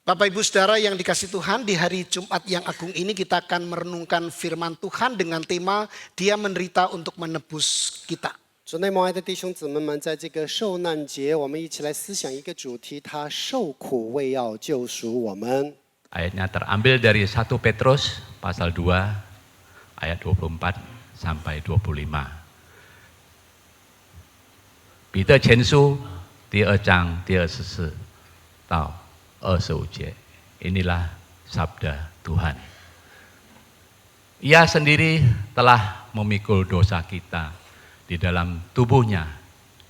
Bapak Ibu Saudara yang dikasih Tuhan, di hari Jumat yang agung ini kita akan merenungkan firman Tuhan dengan tema Dia menderita untuk menebus kita. 主内蒙爱的弟兄姊妹们，在这个受难节，我们一起来思想一个主题：他受苦为要救赎我们。 Ayatnya terambil dari 1 Petrus pasal 2 ayat 24 sampai 25. 彼得前书第2章第24到25节. Inilah sabda Tuhan. Ia sendiri telah memikul dosa kita di dalam tubuhnya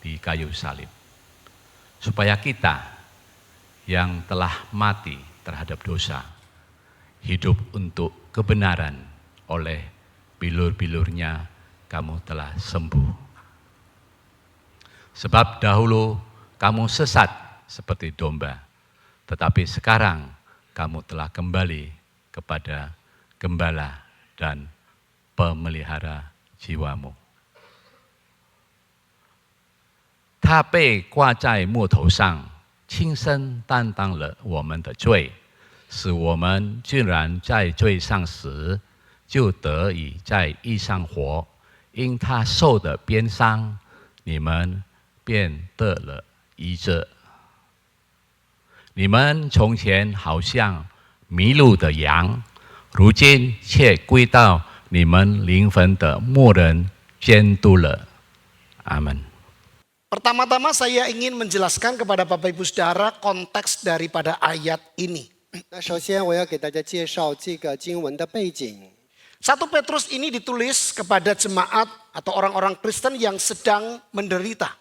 di kayu salib, supaya kita yang telah mati terhadap dosa hidup untuk kebenaran. Oleh bilur-bilurnya kamu telah sembuh. Sebab dahulu kamu sesat seperti domba, tetapi sekarang kamu telah kembali kepada gembala dan pemelihara jiwamu. 他被挂在木头上，亲身担当了我们的罪，使我们竟然在罪上死，就得以在义上活。因他受的鞭伤，你们便得了医治。 你们从前好像迷路的羊，如今却归到你们灵魂的牧人监督了。阿门。 Pertama-tama saya ingin menjelaskan kepada Bapak Ibu Saudara konteks daripada ayat ini. 那首先我要给大家介绍这个经文的背景。 1 Petrus ini ditulis kepada jemaat atau orang-orang Kristen yang sedang menderita.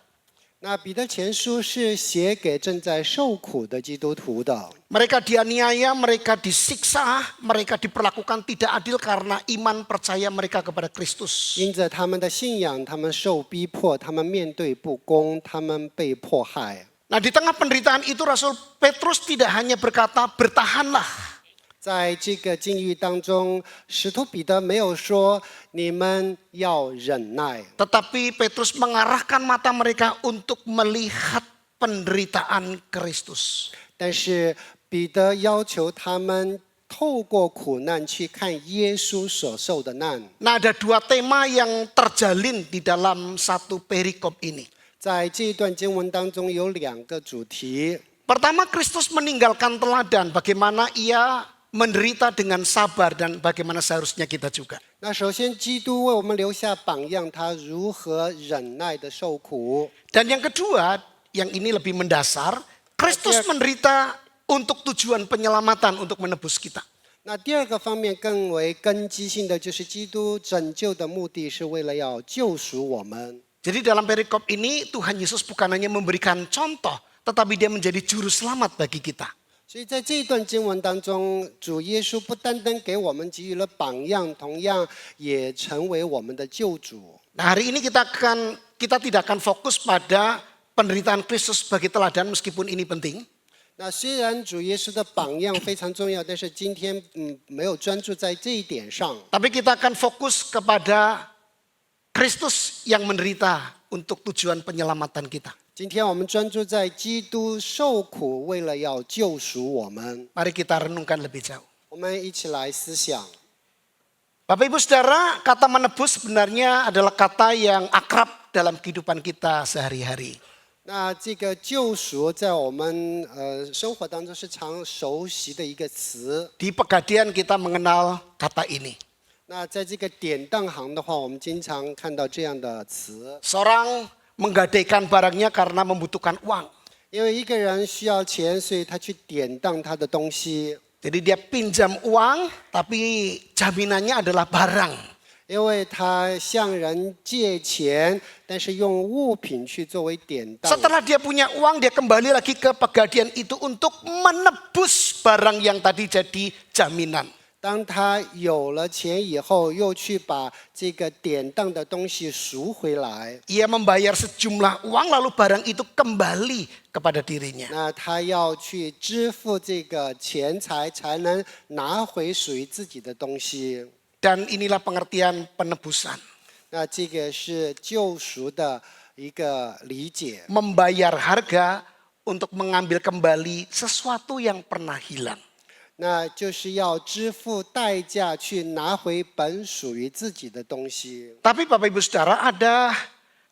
那彼得前书是写给正在受苦的基督徒的。 Mereka dianiaya, mereka disiksa, mereka diperlakukan tidak adil karena iman percaya mereka kepada Kristus. 因着他们的信仰，他们受逼迫，他们面对不公，他们被迫害。 Nah, di tengah penderitaan itu Rasul Petrus tidak hanya berkata bertahanlah. 在这个境遇当中，使徒彼得没有说你们要忍耐， Tetapi Petrus mengarahkan mata mereka untuk melihat penderitaan Kristus. 但是彼得要求他们透过苦难去看耶稣所受的难。 Nah, ada dua tema yang terjalin di dalam satu perikop ini. 在这一段经文当中有两个主题。 Pertama, Kristus meninggalkan teladan bagaimana ia menderita dengan sabar dan bagaimana seharusnya kita juga. 那首先，基督为我们留下榜样，他如何忍耐的受苦。 Dan yang kedua, yang ini lebih mendasar, Kristus menderita untuk tujuan penyelamatan, untuk menebus kita. 那第二个方面更为根基性的，就是基督拯救的目的是为了要救赎我们。 Jadi dalam perikop ini Tuhan Yesus bukan hanya memberikan contoh, tetapi dia menjadi juru selamat bagi kita. 所以在这一段经文当中，主耶稣不单单给我们给予了榜样，同样也成为我们的救主。 Nah, hari ini kita tidak akan fokus pada penderitaan Kristus sebagai teladan meskipun ini penting. 那虽然主耶稣的榜样非常重要，但是今天没有专注在这一点上。 Tapi kita akan fokus kepada Kristus yang menderita untuk tujuan penyelamatan kita. 今天我们专注在基督受苦，为了要救赎我们。 Mari kita renungkan lebih jauh. 我们一起来思想。 Bapak Ibu Saudara, kata menebus sebenarnya adalah kata yang akrab dalam kehidupan kita sehari-hari. 那这个救赎在我们生活当中是常熟悉的一个词。 Di Pegadian kita mengenal kata ini. 那在这个典当行的话，我们经常看到这样的词。 Seorang menggadaikan barangnya karena membutuhkan uang. 因为一个人需要钱，所以他去典当他的东西。 Jadi dia pinjam uang, tapi jaminannya adalah barang. 因为他向人借钱，但是用物品去作为典当。 Setelah dia punya uang, dia kembali lagi ke pegadian itu untuk menebus barang yang tadi jadi jaminan. 当他有了钱以后，又去把这个典当的东西赎回来。 Ia membayar sejumlah uang, lalu barang itu kembali kepada dirinya. 那他要去支付这个钱财，才能拿回属于自己的东西。 Dan inilah pengertian penebusan. 那这个是救赎的一个理解。 Membayar harga untuk mengambil kembali sesuatu yang pernah hilang. 那就是要支付代价去拿回本属于自己的东西。 Tapi Bapak Ibu Saudara, ada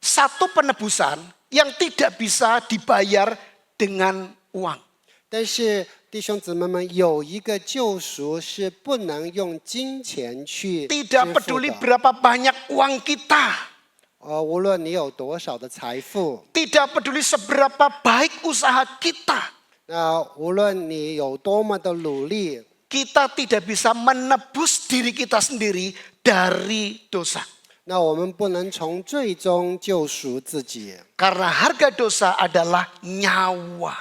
satu penebusan yang tidak bisa dibayar dengan uang. 但是弟兄姊妹们，有一个救赎是不能用金钱去支 Tidak 付 peduli 的。 berapa banyak uang kita. 无论你有多少的财富， Tidak peduli seberapa baik usaha kita. 那无论你有多么的努力， Kita tidak bisa menebus diri kita sendiri dari dosa. 那我们不能从罪中救赎自己。 Karena harga dosa adalah nyawa.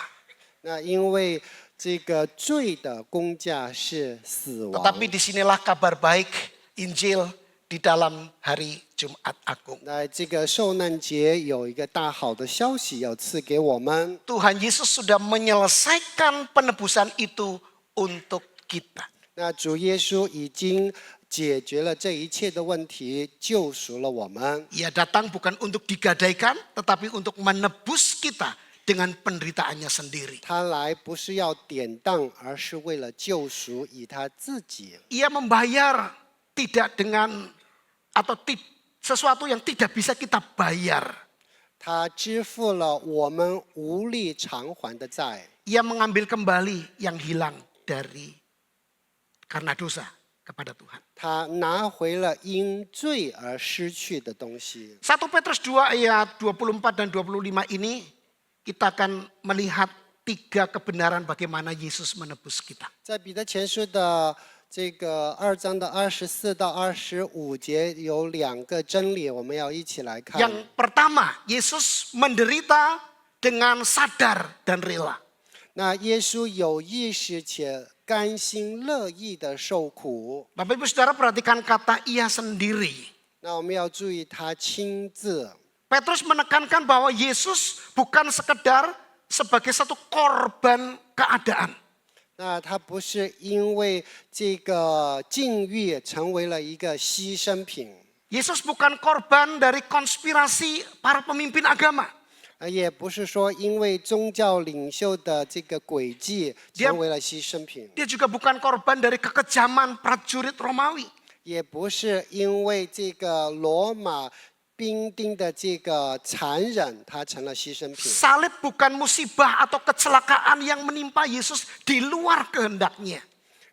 那因为这个罪的工价是死亡。 Tetapi disinilah kabar baik Injil di dalam hari Jumat Agung. 那这个受难节有一个大好的消息要赐给我们， Tuhan Yesus sudah menyelesaikan penebusan itu untuk kita. 那主耶稣已经解决了这一切的问题，救赎了我们。 Ia datang bukan untuk digadaikan, tetapi untuk menebus kita dengan penderitaannya sendiri. 他来不是要典当，而是为了救赎，以他自己。 Ia membayar tidak dengan atau sesuatu yang tidak bisa kita bayar. 他支付了我们无力偿还的债， Ia mengambil kembali yang hilang karena dosa kepada Tuhan. 他拿回了因罪而失去的东西。 1 Petrus 2 ayat 24 dan 25 ini kita akan melihat 3 kebenaran bagaimana Yesus menebus kita. 在彼得前书的这个2章的24到25节有2个真理，我们要一起来看。 Yang pertama, Yesus menderita dengan sadar dan rela. 那耶稣有意识且甘心乐意的受苦。 Bapak Ibu Saudara perhatikan kata ia sendiri. 那我们要注意他亲自。 Petrus menekankan bahwa Yesus bukan sekedar sebagai satu korban keadaan. 那他不是因为这个境遇成为了一个牺牲品， Yesus bukan korban dari konspirasi para pemimpin agama. 也不是说因为宗教领袖的这个诡计成为了牺牲品， Dia juga bukan korban dari kekejaman prajurit Romawi. 也不是因为这个罗马兵丁的这个残忍，他成了牺牲品。 Salib bukan musibah atau kecelakaan yang menimpa Yesus di luar kehendaknya.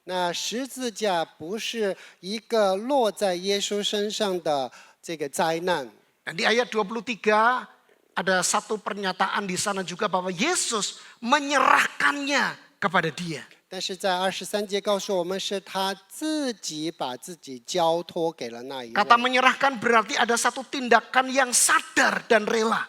那十字架不是一个落在耶稣身上的这个灾难。 Dan di ayat 23 ada satu pernyataan di sana juga bahwa Yesus menyerahkannya kepada dia. 但是在23节告诉我们，是他自己把自己交托给了那一位。 Kata menyerahkan berarti ada satu tindakan yang sadar dan rela.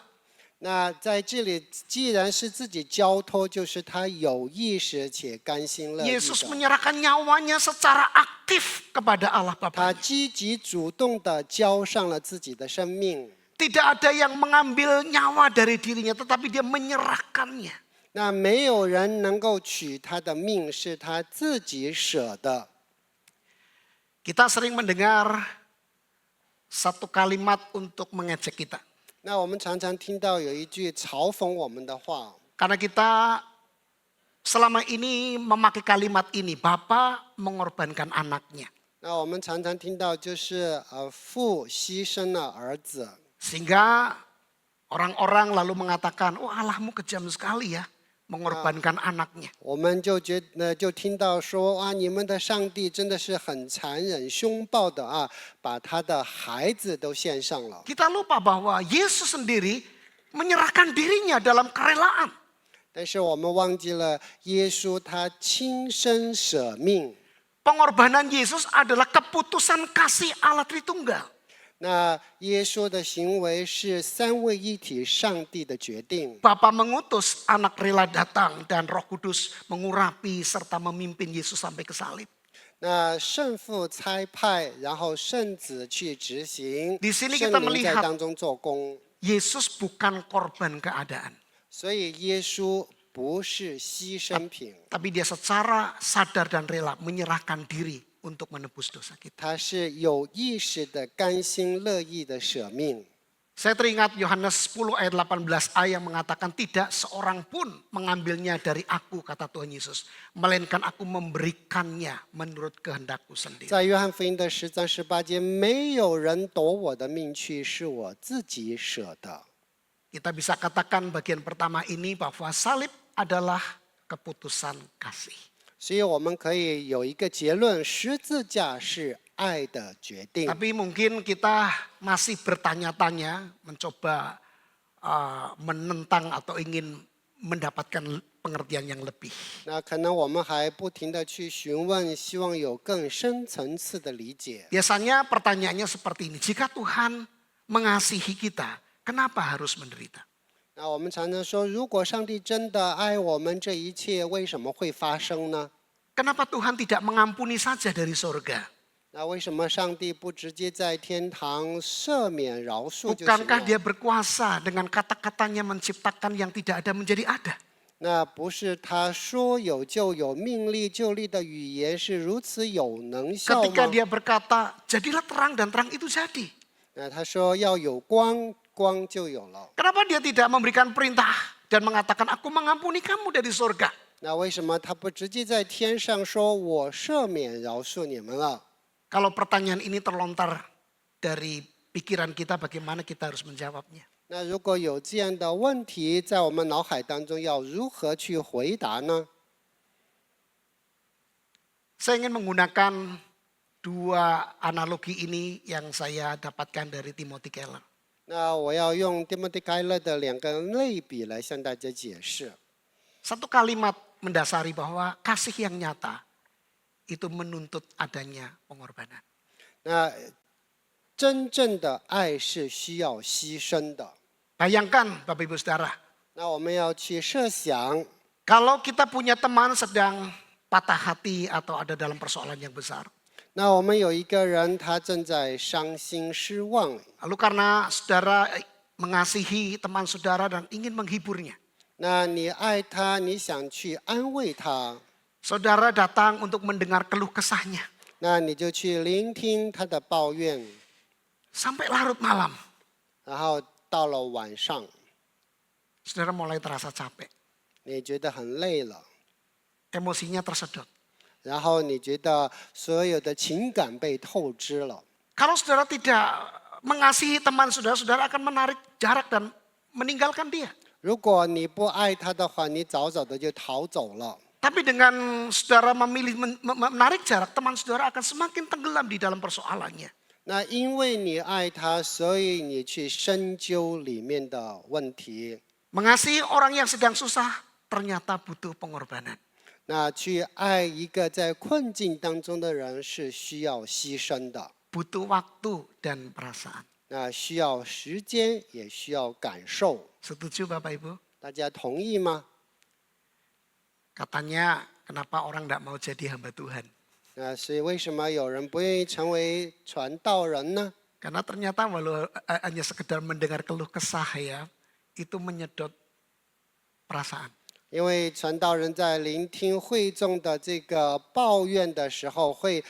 那在这里，既然是自己交托，就是他有意识且甘心乐意 Yesus 的。 menyerahkan nyawanya secara aktif kepada Allah 他 Bapa. 积极主动的交上了自己的生命。 Tidak ada yang mengambil nyawa dari dirinya, tetapi dia menyerahkannya. 那没有人能够取他的命，是他自己舍的。 Kita sering mendengar satu kalimat untuk mengejek kita. 那我们常常听到有一句嘲讽我们的话， Karena kita selama ini memakai kalimat ini, Bapa mengorbankan anaknya. 那我们常常听到就是父牺牲了儿子， Sehingga orang-orang lalu mengatakan, oh Allahmu kejam sekali ya, mengorbankan anaknya. 我们就听到说啊，你们的上帝真的是很残忍、凶暴的啊，把他的孩子都献上了。 Kita lupa bahwa Yesus sendiri menyerahkan dirinya dalam kerelaan. 但是我们忘记了耶稣他亲身舍命。 Pengorbanan Yesus adalah keputusan kasih Allah Tritunggal. 那耶稣的行为是三位一体上帝的决定。 Bapa mengutus, anak rela datang, dan Roh Kudus mengurapi serta memimpin Yesus sampai ke salib. 那圣父差派，然后圣子去执行， Di sini 圣 kita 灵在 melihat 当中做工。 Yesus bukan korban keadaan, 所以耶稣不是牺牲品， tapi dia secara sadar dan rela menyerahkan diri untuk menebus dosa kita. 他是有意识的、甘心乐意的舍命。Saya teringat Yohanes 10 ayat 18a yang mengatakan tidak seorang pun mengambilnya dari aku, kata Tuhan Yesus. Melainkan aku memberikannya menurut kehendakku sendiri. 在约翰福音的10章18节，没有人夺我的命去，是我自己舍的。 Kita bisa katakan bagian pertama ini bahwa salib adalah keputusan kasih. 所以我们可以有一个结论：十字架是爱的决定。 Tapi mungkin kita masih bertanya-tanya, mencoba menentang atau ingin mendapatkan pengertian yang lebih. 那可能我们还不停地去询问，希望有更深层次的理解。 Biasanya pertanyaannya seperti ini, jika Tuhan mengasihi kita, kenapa harus menderita? 那我们常常说，如果上帝真的爱我们，这一切为什么会发生呢？ Kenapa Tuhan tidak mengampuni saja dari surga? 那为什么上帝不直接在天堂赦免饶恕就行 Bukankah 了？ dia berkuasa dengan kata-katanya menciptakan yang tidak ada menjadi ada? 那不是他说有就有，命立就立的语言是如此有能效 Ketika 吗？ dia berkata, jadilah terang dan terang itu jadi. 那他说要有光，光就有了。 Kenapa dia tidak memberikan perintah dan mengatakan aku mengampuni kamu dari surga? 那为什么他不直接在天上说我赦免饶恕你们了？ Kalau pertanyaan ini terlontar dari pikiran kita, bagaimana kita harus menjawabnya? 那如果有这样的问题在我们脑海当中，要如何去回答呢？ Saya ingin menggunakan dua analogi ini yang saya dapatkan dari Timothy Keller. 那我要用 Timothy Keller 的两个类比来向大家解释。 Satu kalimat mendasari bahwa kasih yang nyata itu menuntut adanya pengorbanan. 那真正的爱是需要牺牲的。 Bayangkan Bapak Ibu Saudara, 那我们要去设想， kalau kita punya teman sedang patah hati atau ada dalam persoalan yang besar. 那我们有一个人他正在伤心失望， Lalu karena saudara mengasihi teman saudara dan ingin menghiburnya. 那你爱他，你想去安慰他， Saudara datang untuk mendengar keluh kesahnya. 那你就去聆听他的抱怨， Sampai larut malam, 然后到了晚上， saudara mulai terasa capek. 你觉得很累了， Emosinya tersedot. 然后你觉得所有的情感被透支了。 Kalau saudara tidak mengasihi teman saudara, saudara akan menarik jarak dan meninggalkan dia. 如果你不爱他的话，你早早的就逃走了。 Tapi dengan saudara memilih menarik jarak, teman saudara akan semakin tenggelam di dalam persoalannya. 那因为你爱他，所以你去深究里面的问题。 Mengasihi orang yang sedang susah ternyata butuh pengorbanan. 那去爱一个在困境当中的人是需要牺牲的， Butuh waktu dan perasaan. 那需要时间，也需要感受。 Setuju Bapak Ibu? 大家同意吗？ Katanya kenapa orang tidak mau jadi hamba Tuhan? 那所以为什么有人不愿意成为传道人呢？ Karena ternyata walau hanya sekedar mendengar keluh kesah ya, itu menyedot perasaan. 因为传道人在聆听会众的这个抱怨的时候，会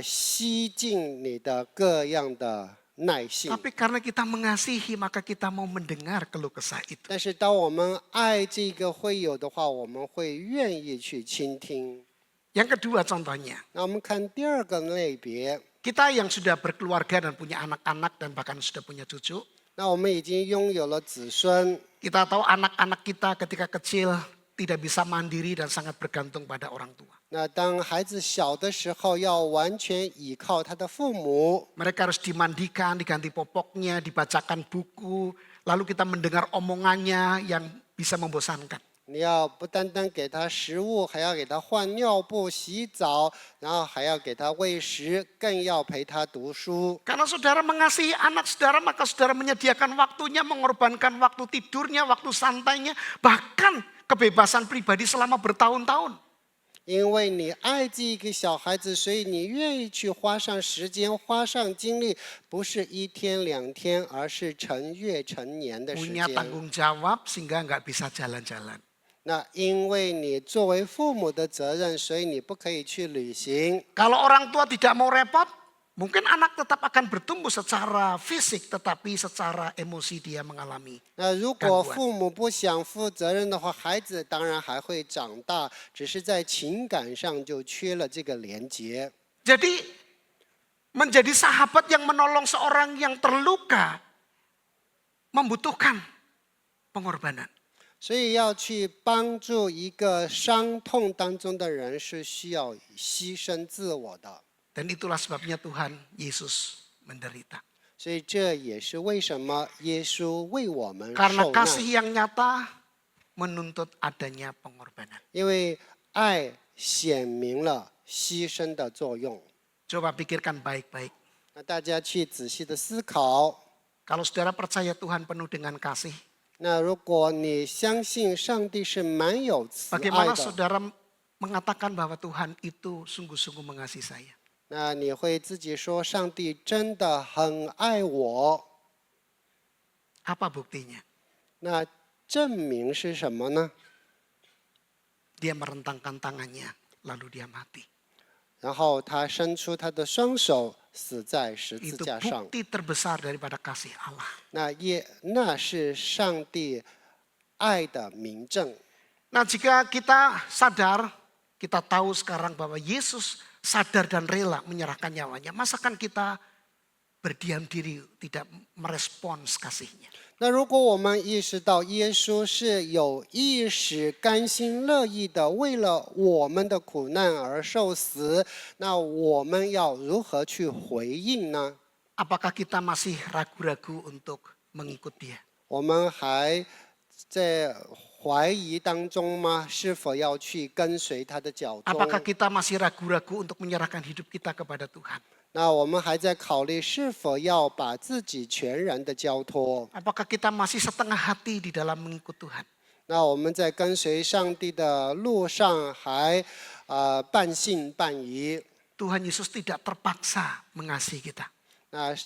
吸尽你的各样的耐性。 Tapi karena kita mengasihi maka kita mau mendengar keluh kesah itu. 但是当我们爱这个会友的话，我们会愿意去倾听。 Yang kedua contohnya, 那我们看第二个类别， kita yang sudah berkeluarga dan punya anak-anak dan bahkan sudah punya cucu, 那我们已经拥有了子孙， kita tahu anak-anak kita ketika kecil tidak bisa mandiri dan sangat bergantung pada orang tua. 那当孩子小的时候，要完全依靠他的父母， Mereka harus dimandikan, diganti popoknya, dibacakan buku, lalu kita mendengar omongannya yang bisa membosankan. 你要不单单给他食物，还要给他换尿布、洗澡，然后还要给他喂食，更要陪他读书。 Karena saudara mengasihi anak saudara, maka saudara menyediakan waktunya, mengorbankan waktu tidurnya, waktu santainya, bahkan kebebasan pribadi selama bertahun-tahun. 因为你爱这个小孩子，所以你愿意去花上时间、花上精力，不是一天两天，而是成月成年的时 Punya 间。 tanggung jawab sehingga nggak bisa jalan-jalan. 那因为你作为父母的责任，所以你不可以去旅行。 Kalau orang tua tidak mau repot, Mungkin anak tetap akan bertumbuh secara fisik, tetapi secara emosi dia mengalami 那如果 gangguan. 父母不想负责任的话，孩子当然还会长大，只是在情感上就缺了这个连结。 Jadi menjadi sahabat yang menolong seorang yang terluka membutuhkan pengorbanan. 所以要去帮助一个伤痛当中的人，是需要牺牲自我的。 Dan itulah sebabnya Tuhan Yesus menderita. 所以这也是为什么耶稣为我们 Karena 受难， kasih yang nyata menuntut adanya pengorbanan. 因为爱显明了牺牲的作用。 Coba pikirkan baik-baik. 那大家去仔细的思考。 Kalau saudara percaya Tuhan penuh dengan kasih, 那如果你相信上帝是满有慈爱 bagaimana 的， saudara mengatakan bahwa Tuhan itu sungguh-sungguh mengasihi saya? 那你会自己说上帝真的很爱我。 Apa buktinya? 那证明是什么呢？ Dia merentangkan tangannya, lalu dia mati. 然后他伸出他的双手，死在十字 Itu 架上。 bukti terbesar daripada kasih Allah. 那是上帝爱的明证。 Nah, jika kita sadar, kita tahu sekarang bahwa Yesus sadar dan rela menyerahkan nyawanya. Masakan kita berdiam diri tidak merespons kasihnya? 那如果我们意识到耶稣是有意识、甘心乐意的为了我们的苦难而受死，那我们要如何去回应呢？ Apakah kita masih ragu-ragu untuk mengikut dia? 我们还在怀疑当中吗？是否要去跟随他的脚踪？ Apakah kita masih ragu-ragu untuk menyerahkan hidup kita kepada Tuhan? 那我们还在考虑是否要把自己全然的交托？ Apakah kita masih setengah hati di dalam mengikut Tuhan? 那我们在跟随上帝的路上还半信半疑。 Tuhan Yesus tidak terpaksa mengasihi kita. 那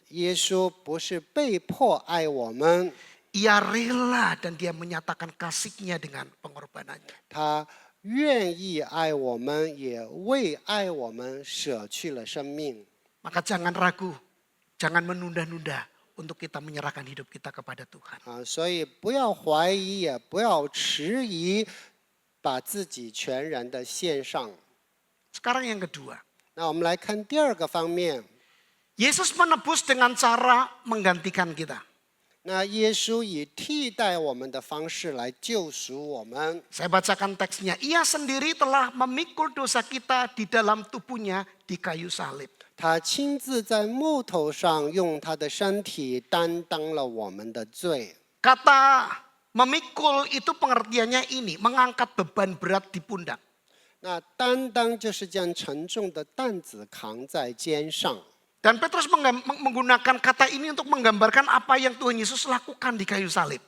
耶稣不是被迫爱我们， Ia rela dan dia menyatakan kasihnya dengan pengorbanannya. 他愿意爱我们，也为爱我们舍去了生命。 Maka jangan ragu, jangan menunda-nunda untuk kita menyerahkan hidup kita kepada Tuhan. 所以不要怀疑，也不要迟疑，把自己全然的献上。 Sekarang yang kedua, 那我们来看第二个方面， Yesus menebus dengan cara menggantikan kita. 那耶稣以替代我们的方式来救赎我们。 Saya bacakan teksnya. Ia sendiri telah memikul dosa kita di dalam tubuhnya di kayu salib. 他亲自在木头上用他的身体担当了我们的罪。 Kata memikul itu pengertiannya ini, mengangkat beban berat di pundak. 那担当就是将沉重的担子扛在肩上。 Dan Petrus menggunakan kata ini untuk menggambarkan apa yang Tuhan Yesus lakukan di kayu salib.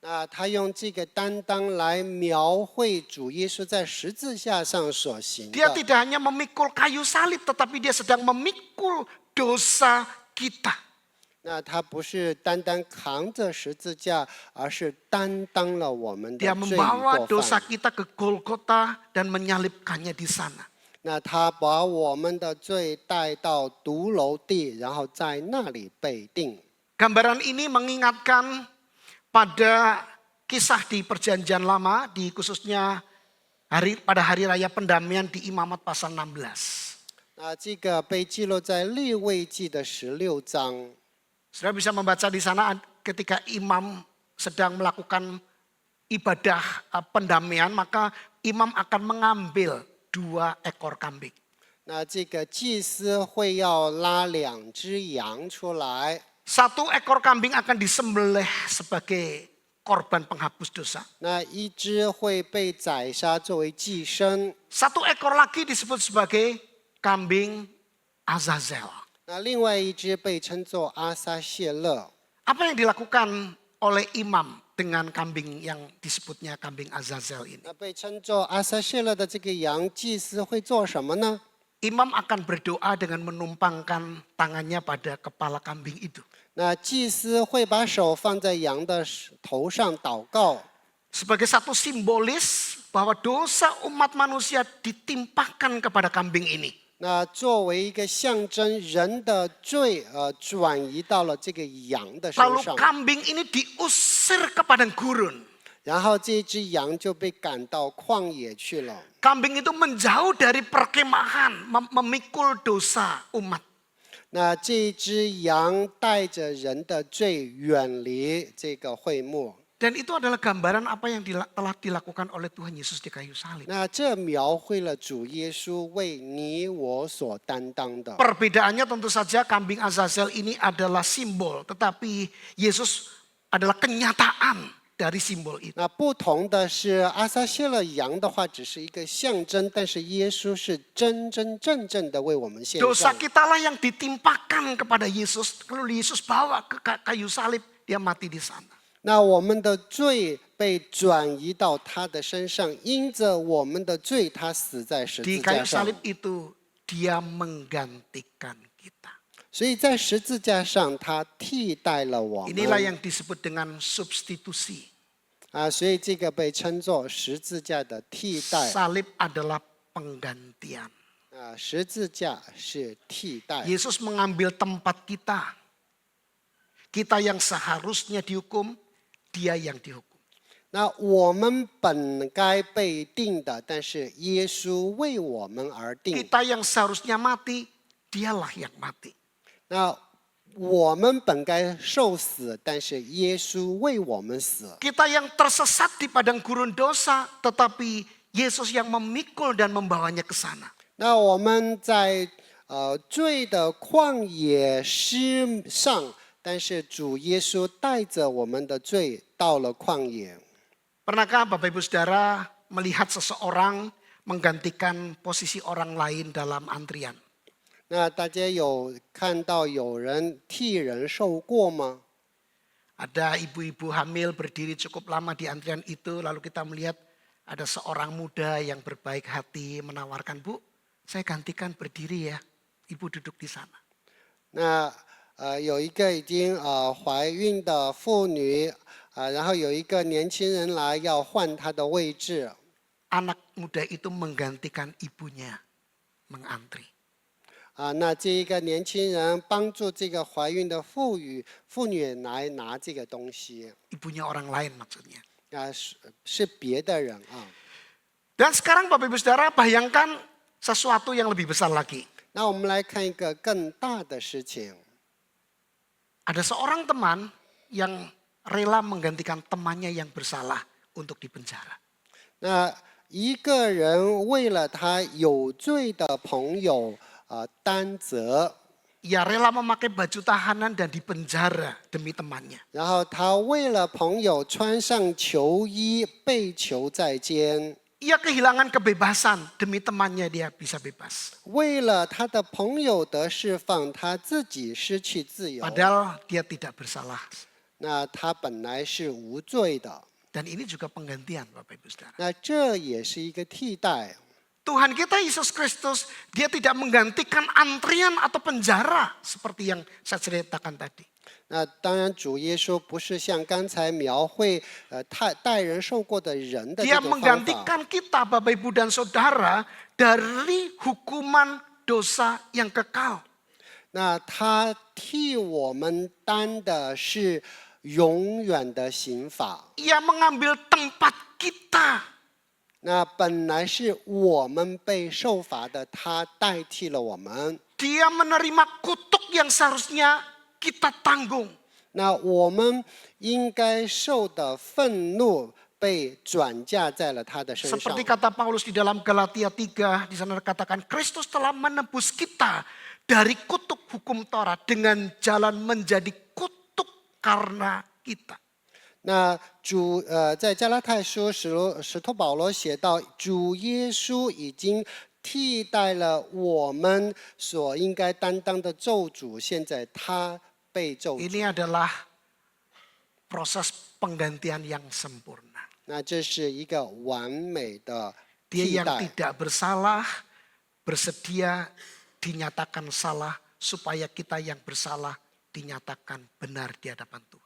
那他用这个担当来描绘主耶稣在十字架上所行 Dia 的。 tidak hanya memikul kayu salib, tetapi dia sedang memikul dosa kita. 那他不是单单扛着十字架，而是担当了我们的 Dia 罪与 membawa 过 dosa 犯。 kita ke Golgota dan menyalibkannya di sana. 那他把我们的罪带到独楼地，然后在那里被定。 Gambaran ini mengingatkan pada kisah di Perjanjian Lama, di khususnya pada hari raya pendamaian di Imamat pasal 16. 那这个被记录在利未记的16章。 Saudara bisa membaca di sana ketika imam sedang melakukan ibadah pendamaian, maka imam akan mengambil 2 ekor kambing. 那这个祭司会要拉2只羊出来， 1 ekor kambing akan disembelih sebagai korban penghapus dosa. 那1只会被宰杀作为祭牲， 1 ekor lagi disebut sebagai kambing Azazel. 那另外1只被称作阿撒谢勒。 Apa yang dilakukan oleh imam dengan kambing yang disebutnya kambing Azazel ini? 那被称作阿撒谢勒的这个羊，祭司会做什么呢？ Imam akan berdoa dengan menumpangkan tangannya pada kepala kambing itu. 那祭司会把手放在羊的头上祷告， Sebagai satu simbolis bahwa dosa umat manusia ditimpakan kepada kambing ini. 那作为一个象征，人的罪转移到了这个羊的身 Lalu 上， kambing ini diusir ke padang gurun. 然后这只羊就被赶到旷野去了。 Kambing itu menjauh dari perkemahan, memikul dosa umat. 那这只羊带着人的罪远离这个会幕。 Dan itu adalah gambaran apa yang telah dilakukan oleh Tuhan Yesus di kayu salib. 那这描绘了主耶稣为你我所担当的。 Perbedaannya tentu saja kambing Azazel ini adalah simbol, tetapi Yesus adalah kenyataan dari simbol itu. 那不同的是，阿撒谢勒羊的话只是一个象征，但是耶稣是真真正正的为我们献 Dosa 上。 kita lah yang ditimpakan kepada Yesus. Lalu Yesus bawa ke kayu salib, dia mati di sana. 那我们的罪被转移到他的身上，因着我们的罪，他死在十 Di 字架 kayu 上。 salib itu dia menggantikan kita. 所以在十字架上，他替代了我 Inilah 们。 yang disebut dengan substitusi. 所以这个被称作十字架的替代。 Salib adalah penggantian. 十字架是替代。 Yesus mengambil tempat kita. Kita yang seharusnya dihukum, dia yang dihukum. 那我们本该被定的，但是耶稣为我们而定。 Kita yang seharusnya mati, dialah yang mati. 那我们本该受死，但是耶稣为我们死。 Kita yang tersesat di padang gurun dosa, tetapi Yesus yang memikul dan membawanya ke sana. 那我们在罪的旷野失上，但是主耶稣带着我们的罪到了旷野。 Pernahkah Bapak Ibu Saudara melihat seseorang menggantikan posisi orang lain dalam antrian? 那大家有看到有人替人受过吗？ Ada ibu-ibu hamil berdiri cukup lama di antrian itu, lalu kita melihat ada seorang muda yang berbaik hati menawarkan, "Bu, saya gantikan berdiri ya, Ibu duduk di sana." 那有一个已经怀孕的妇女然后有一个年轻人来要换她的位置。 Anak muda itu menggantikan ibunya mengantri. 那这一个年轻人帮助这个怀孕的妇女来拿这个东西。 Ibunya orang lain maksudnya. 是别的人啊。 Dan sekarang Bapak Ibu Saudara bayangkan sesuatu yang lebih besar lagi. 那我们来看一个更大的事情。 Ada seorang teman yang rela menggantikan temannya yang bersalah untuk dipenjara. 那一个人为了他有罪的朋友担责， Ia rela memakai baju tahanan dan dipenjara demi temannya. 然后他为了朋友穿上囚衣被囚在监， Ia kehilangan kebebasan demi temannya dia bisa bebas. 为了他的朋友得释放，他自己失去自由。 Padahal dia tidak bersalah. 那他本来是无罪的， Dan ini juga penggantian Bapak Ibu Saudara. 那这也是一个替代。 Tuhan kita Yesus Kristus, dia tidak menggantikan antrian atau penjara seperti yang saya ceritakan tadi. 那当然，主耶稣不是像刚才描绘带人受过的人的这 Dia 种方法， menggantikan kita Bapak Ibu dan Saudara dari hukuman dosa yang kekal. 那他替我们担的是永远的刑罚。 Ia mengambil tempat kita. 那本来是我们被受罚的，他代替了我们。 Dia menerima kutuk yang seharusnya kita tanggung. 那我们应该受的愤怒被转嫁在了他的身上。 Seperti kata Paulus di dalam Galatia 3, di sana dikatakan Kristus telah menebus kita dari kutuk hukum Taurat dengan jalan menjadi kutuk karena kita. 那在加拉太书使徒保罗写到，主耶稣已经替代了我们所应该担当的咒诅，现在他被咒诅。 Ini adalah proses penggantian yang sempurna. 那这是一个完美的 Dia 替 yang 代。 tidak bersalah bersedia dinyatakan salah supaya kita yang bersalah dinyatakan benar di hadapan Tuhan.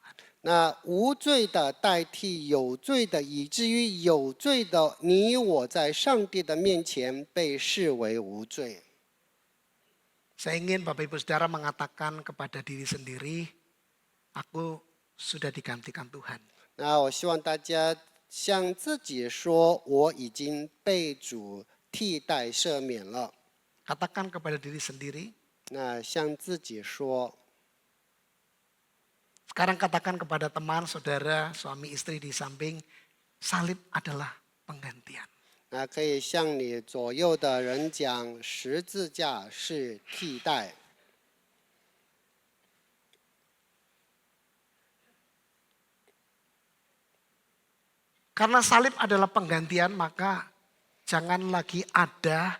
那无罪的代替有罪的，以至于有罪的你我在上帝的面前被视为无罪。Saya ingin Bapak Ibu Saudara mengatakan kepada diri sendiri, aku sudah digantikan Tuhan. 那我希望大家向自己说，我已经被主替代赦免了。 Katakan kepada diri sendiri. 那向自己说， Sekarang katakan kepada teman, saudara, suami istri di samping, salib adalah penggantian. 那可以向你左右的人讲，十字架是替代。 Karena salib adalah penggantian, maka jangan lagi ada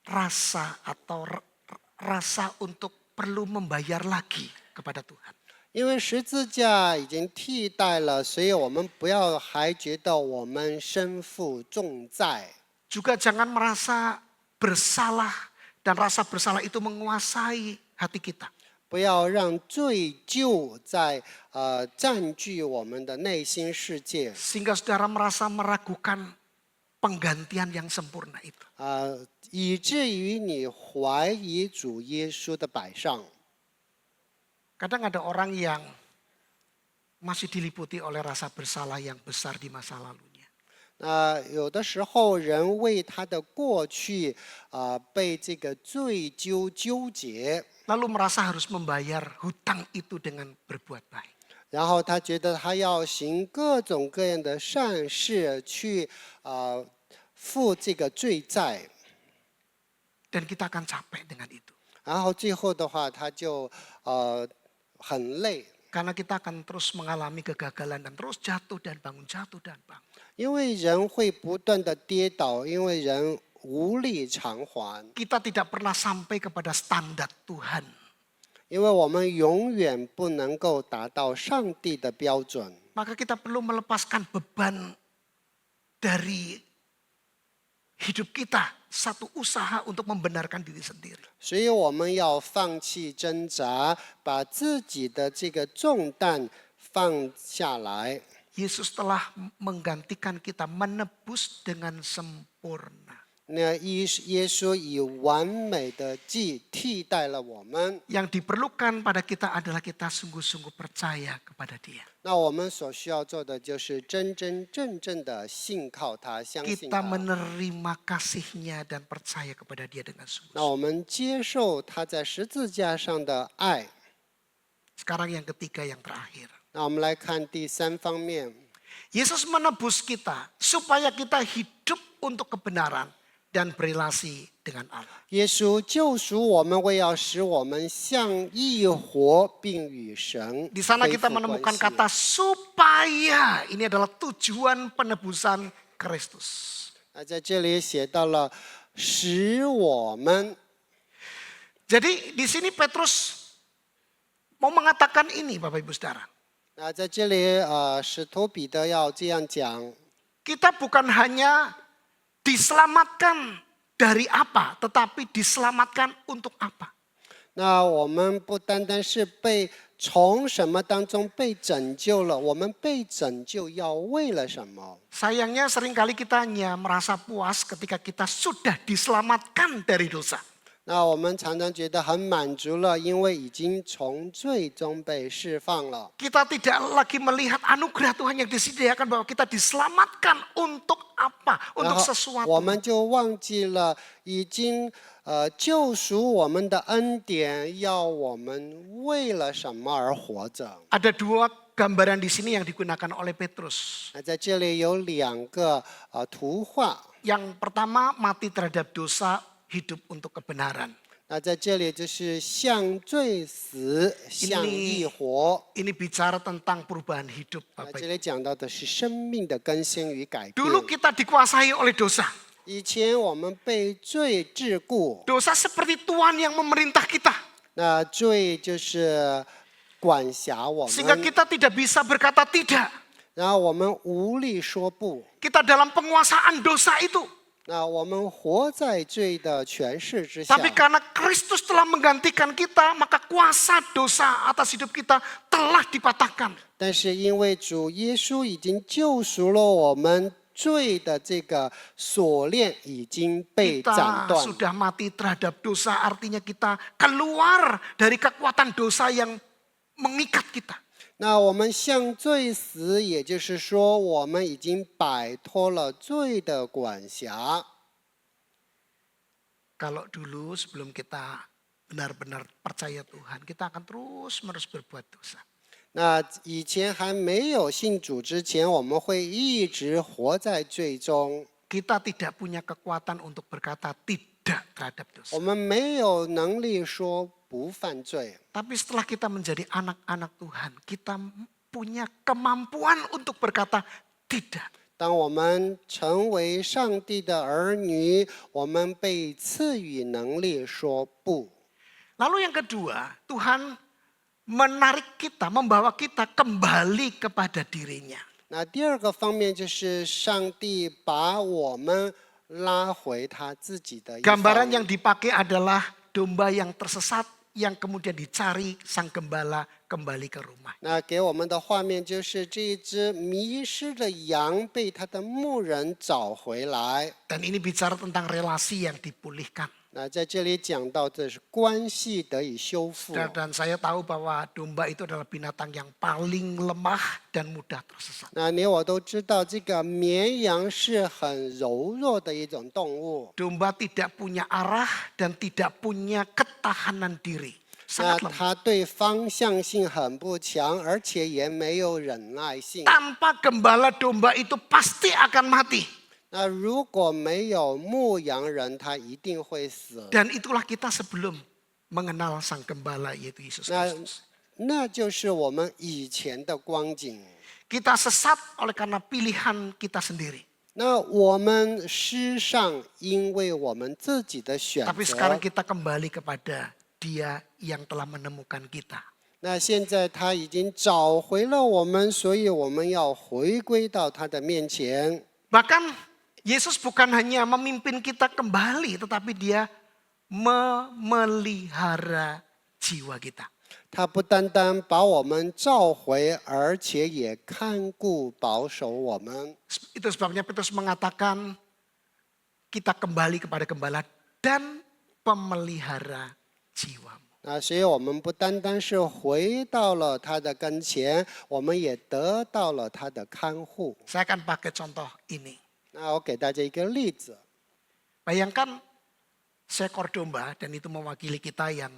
rasa atau rasa untuk perlu membayar lagi kepada Tuhan. 因为十字架已经替代了，所以我们不要还觉得我们身负重债。 Juga jangan merasa bersalah dan rasa bersalah itu menguasai hati kita. 不要让罪疚占据我们的内心世界， Sehingga saudara merasa meragukan penggantian yang sempurna itu. 以至于你怀疑主耶稣的摆上。 Kadang ada orang yang masih diliputi oleh rasa bersalah yang besar di masa lalunya. 有的时候人为他的过去被这个罪纠结， Lalu merasa harus membayar hutang itu dengan berbuat baik. 然后他觉得他要行各种各样的善事去付这个罪债， Dan kita akan capek dengan itu. 然后最后的话他就很累， Karena kita akan terus mengalami kegagalan dan terus jatuh dan bangun, jatuh dan bangun. 因为人会不断的跌倒，因为人无力偿还， Kita tidak pernah sampai kepada standar Tuhan. 因为我们永远不能够达到上帝的标准。 Maka kita perlu melepaskan beban dari hidup kita. Satu usaha untuk membenarkan diri sendiri. 所以我们要放弃挣扎，把自己的这个重担放下来。 Yesus telah menggantikan kita, menebus dengan sempurna. 那耶稣以完美的祭替代了我们。 Yang diperlukan pada kita adalah kita sungguh-sungguh percaya kepada Dia. 那我们所需要做的就是真真正正的信靠他，相信 Kita 他。 menerima kasih-Nya dan percaya kepada Dia dengan 那 sungguh-sungguh. 我们接受他在十字架上的爱。 Sekarang yang ketiga, yang terakhir. 那我们来看第三方面， Yesus menebus kita supaya kita hidup untuk kebenaran dan berelasi dengan Allah. 耶稣救赎我们，为要使我们像义活，并与神 Di sana 恢 kita 复 menemukan 关系。 kata supaya. Ini adalah tujuan penebusan Kristus. 那在这里写到了使我们， Jadi di sini Petrus mau mengatakan ini Bapak Ibu Saudara. 那在这里使徒彼得要这样讲， Kita bukan hanya diselamatkan dari apa, tetapi diselamatkan untuk apa. 那我们不单单是被从什么当中被拯救了，我们被拯救要为了什么？ Sayangnya seringkali kita hanya merasa puas ketika kita sudah diselamatkan dari dosa. 那我们常常觉得很满足了，因为已经从罪中被释放了。 Kita tidak lagi melihat anugerah Tuhan yang disediakan bahwa kita diselamatkan untuk apa, 然 untuk 后 sesuatu. 我们就忘记了已经救赎我们的恩典，要我们为了什么而活着？ Ada dua gambaran di sini yang digunakan oleh Petrus. 那在这里有两个图画。 Yang pertama mati terhadap dosa, hidup untuk kebenaran. 那在这里就是向罪死，向义活。 Ini bicara tentang perubahan hidup 那 Bapak 这 Ibu. 里讲到的是生命的更新与改变。 Dulu kita dikuasai oleh dosa. 以前我们被罪桎梏， Dosa seperti Tuhan yang memerintah kita. 那罪就是管辖我 Sehingga 们， kita tidak bisa berkata tidak. 然后我们无力说不。 Kita dalam penguasaan dosa itu. 那我们活在罪的权势之下， Tapi karena Kristus telah menggantikan kita, maka kuasa dosa atas hidup kita telah dipatahkan. 但是因为主耶稣已经救赎了我们，罪的这个锁链已经被斩 Kita 断。 sudah mati terhadap dosa, artinya kita keluar dari kekuatan dosa yang mengikat kita. 那我们向罪死，也就是说，我们已经摆脱了罪的管辖。 Kalau dulu sebelum kita benar-benar percaya Tuhan, kita akan terus-menerus berbuat dosa. 那以前还没有信主之前，我们会一直活在罪中， Kita tidak punya kekuatan untuk berkata tidak terhadap 我 dosa. 们没有能力说不犯罪。 Tapi setelah kita menjadi anak-anak Tuhan, kita punya kemampuan untuk berkata tidak. 当我们成为上帝的儿女，我们被赐予能力说不。 Lalu yang kedua, Tuhan menarik kita, membawa kita kembali kepada dirinya. 那第二个方面就是上帝把我们拉回他自己的一方 Gambaran yang dipakai adalah domba yang tersesat yang kemudian dicari sang gembala kembali ke rumah. 那给我们的画面就是这一只迷失的羊被他的牧人找回来。 Dan ini bicara tentang relasi yang dipulihkan. 那在这里讲到这是关系得以修复。 Dan saya tahu bahwa domba itu adalah binatang yang paling lemah dan mudah tersesat. 那你我都知道，这个绵羊是很柔弱的一种动物。 Domba tidak punya arah dan tidak punya ketahanan diri. 那 Sangat lemah. 它对方向性很不强，而且也没有忍耐性。 Tanpa gembala domba itu pasti akan mati. 那如果没有牧羊人，他一定会死。 Dan itulah kita sebelum mengenal sang gembala yaitu Yesus 那 Kristus. 那就是我们以前的光景。 Kita sesat oleh karena pilihan kita sendiri. 那我们失上，因为我们自己的选 Tapi sekarang 择。 kita kembali kepada Dia yang telah menemukan kita. 那现在他已经找回了我们，所以我们要回归到他的面前。 Bahkan Yesus bukan hanya memimpin kita kembali, tetapi Dia memelihara jiwa kita. 他不单单把我们召回，而且也看顾保守我们。 Itu sebabnya Petrus mengatakan kita kembali kepada gembala dan pemelihara jiwamu. 那所以我们不单单是回到了他的跟前，我们也得到了他的看护。 Saya akan pakai contoh ini. 那我给大家一个例子， Bayangkan seekor domba dan itu mewakili kita yang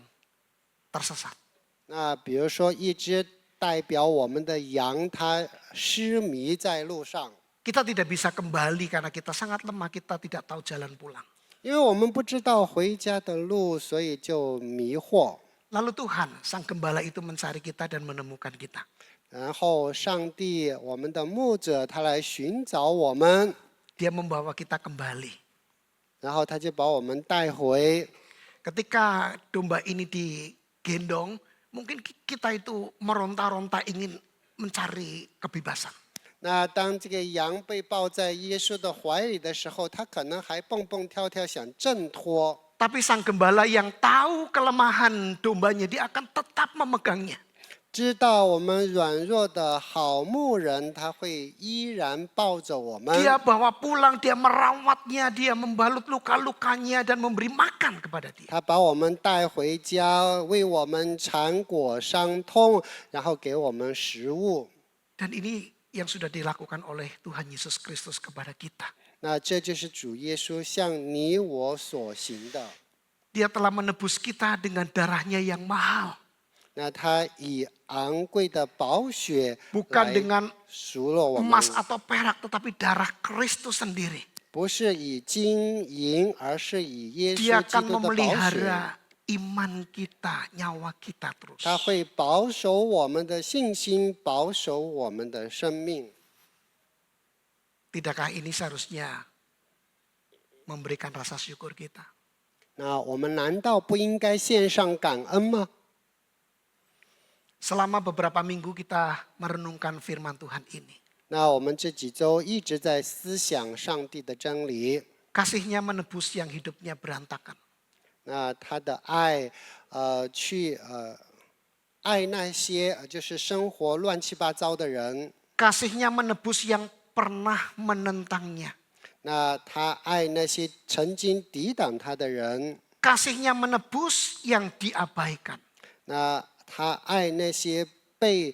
tersesat. 那比如说一只代表我们的羊，它失迷在路上， Kita tidak bisa kembali karena kita sangat lemah, kita tidak tahu jalan pulang. 因为我们不知道回家的路，所以就迷惑。 Lalu Tuhan, sang gembala itu mencari kita dan menemukan kita. 然后上帝，我们的牧者，他来寻找我们， Dia membawa kita kembali. 然后他就把我们带回。 Ketika domba ini digendong, mungkin kita itu meronta-ronta ingin mencari kebebasan. 那当这个羊被抱在耶稣的怀里的时候，他可能还蹦蹦跳跳想挣脱。 Tapi sang gembala yang tahu kelemahan dombanya, dia akan tetap memegangnya. 知道我们软弱的好牧人，他会依然抱着我们。 Dia bawa pulang, dia merawatnya, dia membalut luka-lukanya dan memberi makan kepada dia. 他把我们带回家，为我们缠裹伤痛，然后给我们食物。 Dan ini yang sudah dilakukan oleh Tuhan Yesus Kristus kepada kita. 那这就是主耶稣向你我所行的。 Dia telah menebus kita dengan darahnya yang mahal. 那他以昂贵的宝血 Bukan 来 dengan 赎了我们， emas atau perak, tetapi darah Kristus sendiri. 不是以金银，而是以耶 Dia 稣基 akan 督的宝血。 memelihara iman kita, nyawa kita terus. 他会保守我们的信心，保守我们的生命。 Tidakkah ini seharusnya memberikan rasa syukur kita? 那我们难道不应该献上感恩吗？ Selama beberapa minggu kita merenungkan firman Tuhan ini. 那我们这几周一直在思想上帝的真理。 Kasihnya menebus yang hidupnya berantakan. 那他的爱，爱那些就是生活乱七八糟的人。 Kasihnya menebus yang pernah menentangnya. 那他爱那些曾经抵挡他的人， Kasihnya menebus yang diabaikan. 那他爱那些被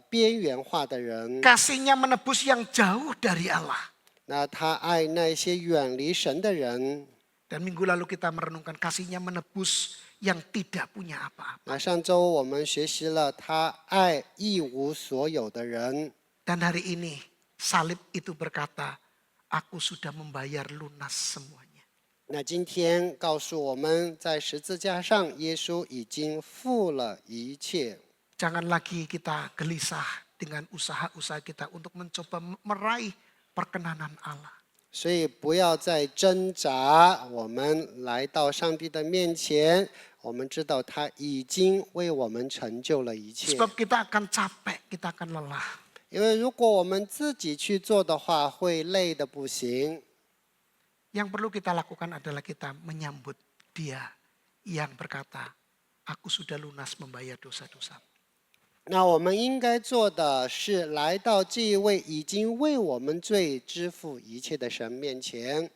边缘化的人， Kasihnya menebus yang jauh dari Allah. 那他爱那些远离神的人。 Dan minggu lalu kita merenungkan kasihnya menebus yang tidak punya apa-apa. 那上周我们学习了他爱一无所有的人， Dan hari ini salib itu berkata, aku sudah membayar lunas semuanya. 那今天告诉我们，在十字架上，耶稣已经付了一切。 Jangan lagi kita gelisah dengan usaha-usaha kita untuk mencoba meraih perkenanan Allah. 所以不要再挣扎，我们来到上帝的面前，我们知道他已经为我们成就了一切。 Sebab kita akan capek, kita akan lelah. 因为如果我们自己去做的话，会累得不行。 Yang perlu kita lakukan adalah kita menyambut Dia yang berkata, aku sudah lunas membayar dosa-dosa. 那我们应该做的是来到这一位已经为我们罪支付一切的神面前。